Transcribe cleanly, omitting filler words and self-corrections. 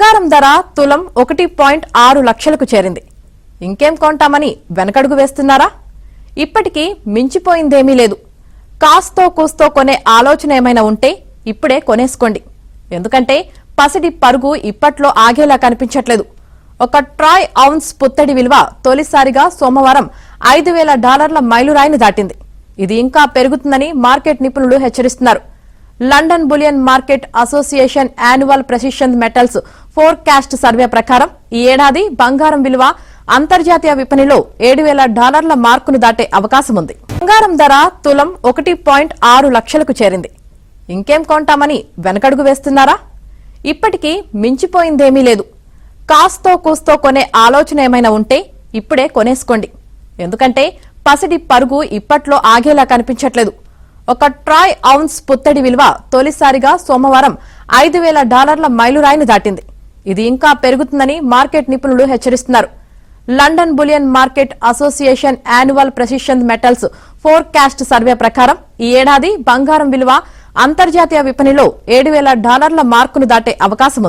బంగారం ధర తులం 1.6 లక్షలకు చేరింది. ఇంకేం కొంటామని వెనకడుగు వేస్తున్నారా? ఇప్పటికీ మించిపోయిందేమీ లేదు. కాస్తో కూస్తో కొనే ఆలోచన ఏమైనా ఉంటే ఇప్పుడే కొనేసుకోండి. ఎందుకంటే పసిడి పరుగు ఇప్పట్లో ఆగేలా కనిపించట్లేదు. ఒక ట్రాయ్ ఔన్స్ పుత్తడి విలువ తొలిసారిగా సోమవారం $5,000 మైలురాయిని దాటింది. ఇది ఇంకా పెరుగుతుందని మార్కెట్ నిపుణులు హెచ్చరిస్తున్నారు. London bullion market association annual precision metals forecast survey ప్రకారం ఈ ఏడాది బంగారం విలువ అంతర్జాతీయ విపణిలో $7,000 మార్కును దాటే అవకాశం ఉంది. బంగారం ధర తులం 1.6 లక్షలకు చేరింది. ఇంకేం కొంటామని వెనకడుగు వేస్తున్నారా? ఇప్పటికీ మించిపోయిందేమీ లేదు. కాస్తో కూస్తో కొనే ఆలోచన ఏమైనా ఉంటే ఇప్పుడే కొనేసుకోండి. ఎందుకంటే పసిడి పరుగు ఇప్పట్లో ఆగేలా కనిపించట్లేదు. ఒక ట్రాయ్ ఔన్స్ పుత్తడి విలువ తొలిసారిగా సోమవారం $5,000 మైలురాయిని దాటింది. ఇది ఇంకా పెరుగుతుందని మార్కెట్ నిపుణులు హెచ్చరిస్తున్నారు. London bullion market association annual precision metals forecast survey ప్రకారం ఈ ఏడాది బంగారం విలువ అంతర్జాతీయ విపణిలో $7,000 మార్కును దాటే అవకాశం ఉంది.